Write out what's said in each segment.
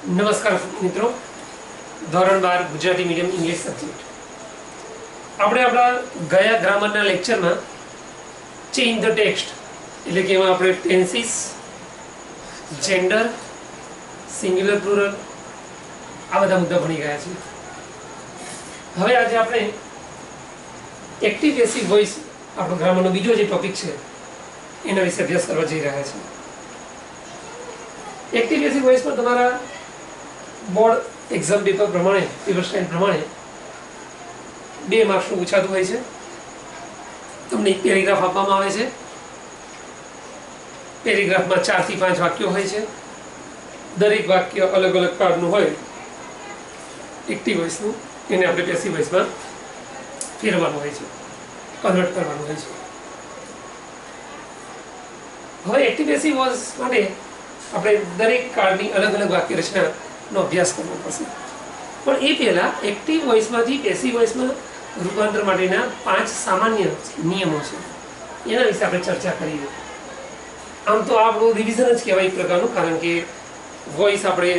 નમસ્કાર મિત્રો, ધોરણ 12 ગુજરાતી મીડિયમ ઇંગ્લિશ સબ્જેક્ટ આપણે આપણા ગયા ગ્રામરના લેક્ચરમાં ચેન્જ ધ ટેક્સ્ટ એટલે કે એમાં આપણે ટેન્સીસ, જેન્ડર, સિંગ્યુલર પ્લુરલ આ બધા મુદ્દા ભણી ગયા છીએ. હવે આજે આપણે એક્ટિવ પેસિવ વોઇસ આપણો ગ્રામરનો બીજો જે ટોપિક છે એના વિશે અભ્યાસ કરવા જઈ રહ્યા છીએ. એક્ટિવ પેસિવ વોઇસ પર તમારા બોર્ડ એક્ઝામ પેપર પ્રમાણે પેપર સ્ટાઇલ પ્રમાણે 2 માર્ક્સનું પૂછાતું હોય છે. તમને એક પેરેગ્રાફ આપવામાં આવે છે. પેરેગ્રાફમાં 4 થી 5 વાક્યો હોય છે. દરેક વાક્ય અલગ અલગ કાળનું હોય. એક્ટિવ વોઇસનું એને આપણે પેસિવ વોઇસમાં ફેરવવાનું હોય છે, કન્વર્ટ કરવાનું હોય છે. હવે એક્ટિવ પેસિવ વોઇસ માટે આપણે દરેક કાળની અલગ અલગ વાક્ય રચનાનો અભ્યાસ કરવો પડશે. પણ એ પહેલાં એક્ટિવ વોઇસમાંથી પેસિવ વોઇસમાં રૂપાંતર માટેના 5 સામાન્ય નિયમો છે, એના વિશે આપણે ચર્ચા કરીએ. આમ તો આપણું રિવિઝન જ કહેવાય એક પ્રકારનું, કારણ કે વોઇસ આપણે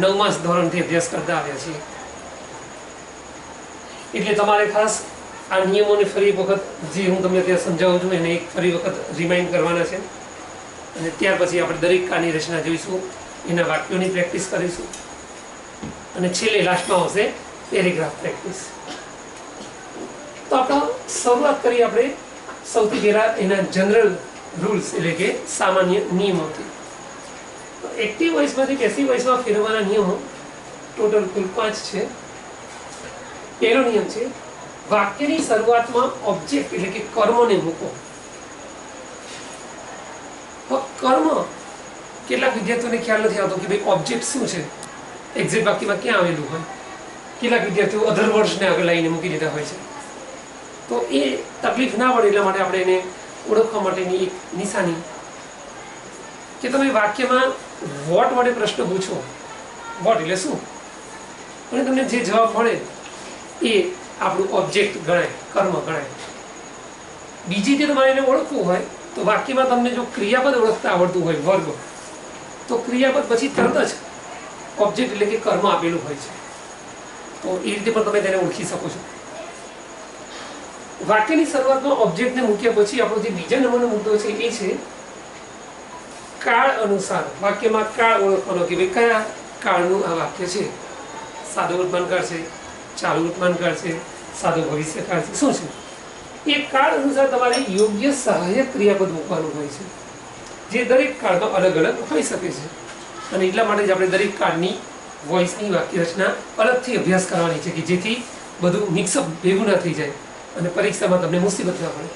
9મા ધોરણથી અભ્યાસ કરતા આવ્યા છીએ. એટલે તમારે ખાસ આ નિયમોને ફરી એક વખત જે હું તમને ત્યાં સમજાવું છું એને એક ફરી વખત રિમાઇન્ડ કરવાના છે. અને ત્યાર પછી આપણે દરેક કાળની રચના જોઈશું, એના વાક્યોની પ્રેક્ટિસ કરીશું અને છેલ્લે લાસ્ટમાં આવશે પેરેગ્રાફ પ્રેક્ટિસ. તો આપણે શરૂઆત કરી આપણે સૌથી પહેલાં એના જનરલ રૂલ્સ એટલે કે સામાન્ય નિયમોથી. એક્ટિવ વોઇસમાંથી પેસિવ વોઇસમાં ફેરવવાના નિયમો ટોટલ કુલ 5 છે. પહેલો નિયમ છે, વાક્યની શરૂઆતમાં ઓબ્જેક્ટ એટલે કે કર્મને મૂકો. કર્મ કેટલાક વિદ્યાર્થીઓને ખ્યાલ નથી આવતો કે ભાઈ ઓબ્જેક્ટ શું છે, એક્ઝેક્ટ વાક્યમાં ક્યાં આવેલું હોય. કેટલાક વિદ્યાર્થીઓ અધર વર્ડ્સને આગળ લાવીને મૂકી દેતા હોય છે. તો એ તકલીફ ના પડે એટલા માટે આપણે એને ઓળખવા માટેની એક નિશાની કે તમે વાક્યમાં વોટ વડે પ્રશ્ન પૂછો. વોટ એટલે શું, અને તમને જે જવાબ મળે એ આપણું ઓબ્જેક્ટ ગણાય, કર્મ ગણાય. બીજી જે તમારે એને ઓળખવું હોય તો વાક્યમાં તમને જો ક્રિયાપદ ઓળખતા આવડતું હોય, વર્ગ, તો ક્રિયાપદ પછી તરત જ ઓબ્જેક્ટ એટલે કે કર્મ આપેલું હોય છે. તો એ રીતે પણ તમે તેને ઓળખી શકો છો. વાક્યની શરૂઆતમાં ઓબ્જેક્ટને મૂક્યા પછી આપણો જે બીજા નંબરનો મુદ્દો છે એ છે કાળ અનુસાર વાક્યમાં કાળ ઓળખવાનો કે ભાઈ કયા કાળનું આ વાક્ય છે. સાદો વર્તમાનકાળ છે, ચાલુ વર્તમાનકાળ છે, સાદો ભવિષ્યકાળ છે, શું છે એ કાળ અનુસાર તમારે યોગ્ય સહાયક ક્રિયાપદ મૂકવાનું હોય છે, જે દરેક કાળમાં અલગ અલગ હોઈ શકે છે. અને એટલા માટે જ આપણે દરેક કાળની વોઇસની વાક્ય રચના અલગથી અભ્યાસ કરવાની છે કે જેથી બધું મિક્સઅપ ભેગું ના થઈ જાય અને પરીક્ષામાં તમને મુસીબત ના પડે.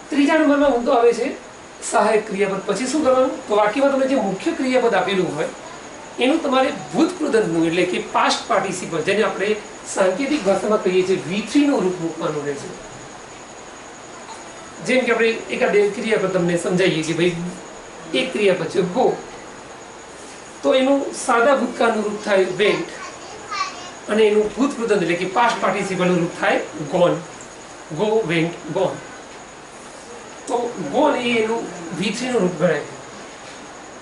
ત્રીજા નંબરમાં મુદ્દો આવે છે સહાયક ક્રિયાપદ. પછી શું કરવાનું, તો વાક્યમાં તમને જે મુખ્ય ક્રિયાપદ આપેલું હોય એનું તમારે ભૂતકૃદંતનું એટલે કે પાસ્ટ પાર્ટિસિપલ, જેને આપણે સાંકેતિક ભાષામાં કહીએ છીએ V3 નું રૂપ મૂકવાનું રહે છે. જેમ કે આપણે એકાદ ક્રિયાપદ તમને સમજાવીએ કે ભાઈ એક ક્રિયાપદ છે ગો, તો એનું સાદા ભૂતકાળનું રૂપ થાય વેન્ટ અને એનું ભૂતકૃદંત એટલે કે પાસ્ટ પાર્ટિસિપલનું રૂપ થાય ગોન. Go, went, gone. તો ગોન એ એનું V3 નું રૂપ ગણાય.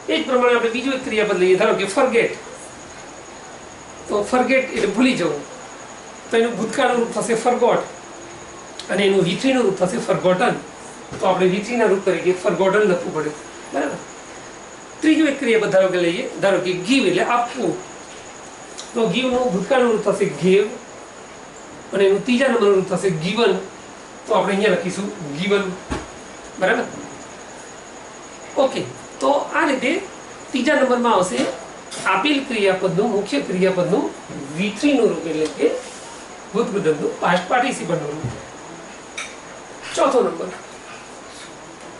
એ જ પ્રમાણે આપણે બીજું એક ક્રિયાપદ લઈએ, ધારો કે ફરગેટ. તો ફરગેટ એટલે ભૂલી જવું, તો એનું ભૂતકાળનું રૂપ થશે ફરગોટ અને એનું V3 નું રૂપ થશે ફરગોટન. તો આપણે V3 ના રૂપ તરીકે ફરગોટન લખવું પડે, બરાબર. ત્રીજું એક ક્રિયાપદ ધારો કે લઈએ, ધારો કે ગીવ એટલે આપવું. તો ગીવનું ભૂતકાળનું રૂપ થશે ગેવ અને એનું ત્રીજા નંબરનું રૂપ થશે ગીવન. તો આપણે અહીંયા લખીશું ગીવન, બરાબર. ઓકે, તો આ રીતે ત્રીજા નંબરમાં આવશે આપેલ ક્રિયાપદનું મુખ્ય ક્રિયાપદનું V3 નું રૂપ એટલે કે ભૂતકૃદંતનું પાસ્ટ પાર્ટિસિપલનું રૂપ. ચોથો નંબર,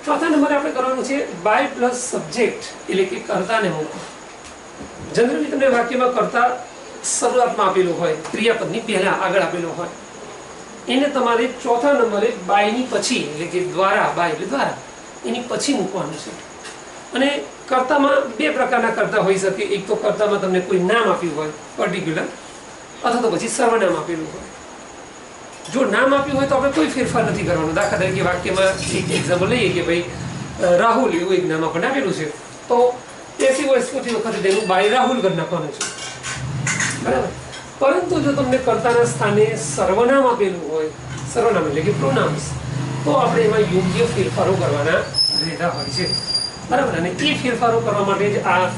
ચોથા નંબરે આપણે કરવાનું છે બાય પ્લસ સબ્જેક્ટ એટલે કે કર્તાને મૂકો. જનરલી તમને વાક્યમાં કર્તા શરૂઆતમાં આપેલું હોય, ક્રિયાપદની પહેલા આગળ આપેલું હોય, એને તમારે ચોથા નંબરે બાયની પછી એટલે કે દ્વારા, બાય એટલે દ્વારા, એની પછી મૂકવાનું છે. અને કર્તામાં 2 પ્રકારના કર્તા હોઈ શકે. એક તો કર્તામાં તમને કોઈ નામ આપ્યું હોય પર્ટિક્યુલર, અથવા તો પછી સર્વનામ આપેલું હોય. જો નામ આપ્યું હોય તો આપણે કોઈ ફેરફાર નથી કરવાનો. દાખલા તરીકે વાક્યમાં એક એક્ઝામ્પલ લઈએ કે ભાઈ રાહુલ એવું એક નામ આપણને આપેલું છે, તો પેસિવ પેસિવ વોઇસ કરતી વખતે તેનું બાય રાહુલ કરી નાખવાનું છે, બરાબર. પરંતુ જો તમને કર્તાના સ્થાને સર્વનામ આપેલું હોય, સર્વનામ એટલે કે પ્રોનાઉન્સ, તો આપણે એમાં યોગ્ય ફેરફારો કરવાના રહેતા હોય છે, બરાબર. અને એ ફેરફારો કરવા માટે જ આ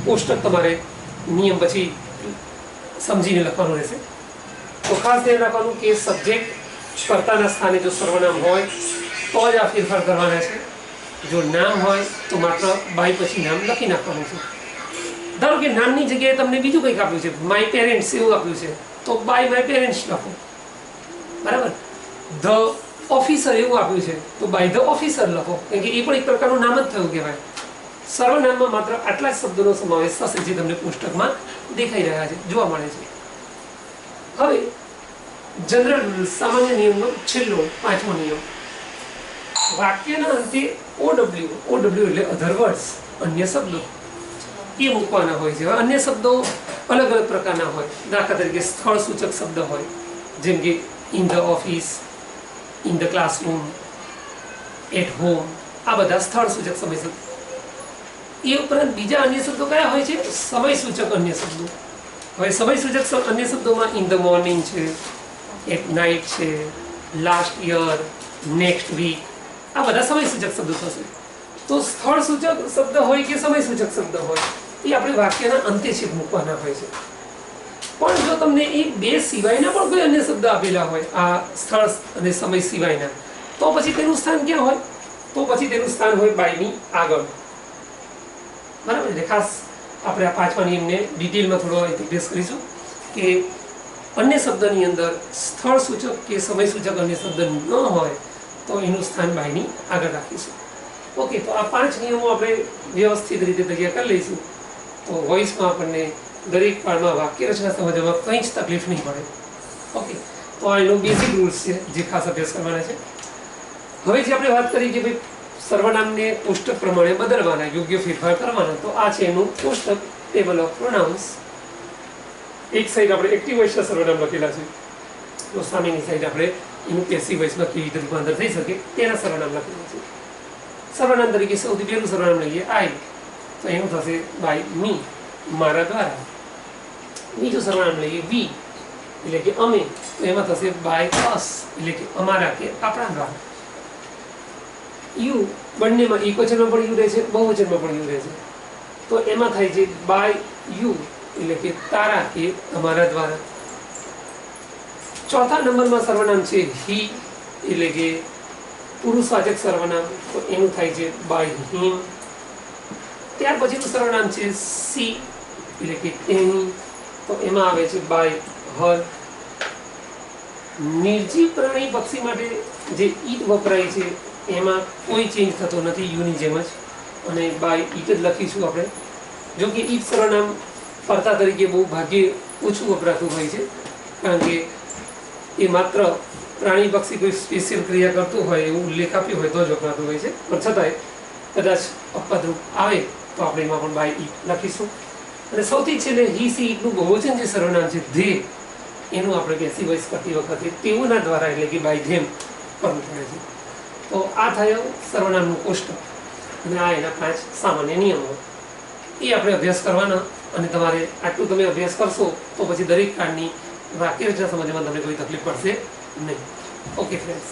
કોષ્ટક તમારે નિયમ પછી સમજીને લખવાનું રહેશે. તો ખાસ ધ્યાન રાખવાનું કે સબ્જેક્ટ કર્તાના સ્થાને જો સર્વનામ હોય તો જ આ ફેરફાર કરવાના છે. જો નામ હોય તો માત્ર બાય પછી નામ લખી નાખવાનું છે. ધારો કે નામની જગ્યાએ તમને બીજું કંઈક આપ્યું છે, માય પેરેન્ટ્સ એવું આપ્યું છે, તો બાય માય પેરેન્ટ્સ લખો, બરાબર. ધ ઓફિસર એવું આપ્યું છે તો બાય ધ ઓફિસર લખો, કારણ કે એ પણ એક પ્રકારનું નામ જ થયું કહેવાય. સર્વનામમાં માત્ર આટલા જ શબ્દોનો સમાવેશ થશે જે તમને પુસ્તકમાં દેખાઈ રહ્યા છે, જોવા મળે છે. હવે જનરલ રૂલ, સામાન્ય નિયમનો છેલ્લો 5મો નિયમ, વાક્યના અંતે OW એટલે અધર વર્ડ્સ, અન્ય શબ્દો એ મૂકવાના હોય છે. અન્ય શબ્દો અલગ અલગ પ્રકારના હોય. દાખલા તરીકે સ્થળ સૂચક શબ્દ હોય, જેમ કે in the office, in the classroom, at home, આ બધા સ્થળ સૂચક સમય શબ્દો. એ ઉપરાંત બીજા અન્ય શબ્દો કયા હોય છે? સમય સૂચક અન્ય શબ્દો. હવે સમય સૂચક અન્ય શબ્દોમાં ઇન ધ મોર્નિંગ છે, એટ નાઇટ છે, લાસ્ટ યર, નેક્સ્ટ વીક, આ બધા સમય સૂચક શબ્દો થશે. તો સ્થળ સૂચક શબ્દ હોય કે સમય સૂચક શબ્દ હોય એ આપણે વાક્યના અંતે છેક મૂકવાના હોય છે. પણ જો તમને એ બે સિવાયના પણ કોઈ અન્ય શબ્દ આપેલા હોય, આ સ્થળ અને સમય સિવાયના, તો પછી તેનું સ્થાન ક્યાં હોય? તો પછી તેનું સ્થાન હોય બાયની આગળ, બરાબર. એટલે ખાસ આપણે આ 5મા નિયમને ડિટેલમાં થોડો અભ્યાસ કરીશું કે અન્ય શબ્દની અંદર સ્થળ સૂચક કે સમય સૂચક અન્ય શબ્દ ન હોય તો એનું સ્થાન બાયની આગળ રાખીશું. ઓકે, તો આ 5 નિયમો આપણે વ્યવસ્થિત રીતે તૈયાર કરી લઈશું તો વોઇસમાં આપણને દરેક પાળમાં વાક્ય રચના સમજવામાં કંઈ જ તકલીફ નહીં પડે. ઓકે, તો આ એનો બેઝિક રૂલ્સ છે જે ખાસ અભ્યાસ કરવાના છે. હવે જે આપણે વાત કરી કે ભાઈ સર્વનામને કોષ્ટક પ્રમાણે બદલવાના, યોગ્ય ફેરફાર કરવાના, તો આ છે એનું કોષ્ટક, ટેબલ ઓફ પ્રોનાઉન્સ. એક સાઈડ આપણે એક્ટિવ વોઇસના સર્વનામ લખેલા છે, તો સામેની સાઈડ આપણે એનું પેસિવ વોઇસમાં કેવી રીતે રૂપાંતર થઈ શકે તેના સર્વનામ લખેલા છે. સર્વનામ તરીકે સૌથી પહેલું સર્વનામ લઈએ આઈ, તો એનું થશે બાય મી, મારા દ્વારા. બીજું સર્વનામ લઈએ વી એટલે કે અમે, તો એમાં થશે બાય અસ એટલે કે અમારા કે આપણા દ્વારા. યુ, બંનેમાં એકવચનમાં પણ યુ રહે છે, બહુવચનમાં પણ યુ રહે છે, તો એમાં થાય છે બાય યુ એટલે કે તારા કે તમારા દ્વારા. ચોથા નંબરમાં સર્વનામ છે હી એટલે કે પુરુષવાચક સર્વનામ, તો એનું થાય છે બાય હિમ. ત્યાર પછીનું સર્વનામ છે સી એટલે કે તેની, તો એમાં આવે છે બાય હર. નિર્જીવ પ્રાણી પક્ષી માટે જે ઈટ વપરાય છે એમાં કોઈ ચેન્જ થતો નથી, યુની જેમ જ, અને બાય ઈટ જ લખીશું આપણે. જો કે ઈટ સર્વનામ કર્તા તરીકે બહુ ભાગ્યે ઓછું વપરાતું હોય છે, કારણ કે એ માત્ર પ્રાણી પક્ષી કોઈ સ્પેશિયલ ક્રિયા કરતું હોય એવું ઉલ્લેખ આપ્યો હોય તો જ વપરાતું હોય છે. પણ છતાંય કદાચ અપવાદરૂપ આવે તો આપણે એમાં પણ બાય ઈટ લખીશું. અને સૌથી છેલ્લે હી સી ઈટનું બહુવચન જે સર્વનામ છે ધે, એનું આપણે પેસિવ વોઇસ કરતી વખતે તેઓના દ્વારા એટલે કે બાય ધેમ કરવું પડે છે. તો આ થયો સર્વનામનું કોષ્ટક અને આ એના 5 સામાન્ય નિયમો. એ આપણે અભ્યાસ કરવાના, અને તમારે આટલું તમે અભ્યાસ કરશો તો પછી દરેક કાળની વાક્ય રચના સમજવામાં તમને કોઈ તકલીફ પડશે નહીં. Okay friends.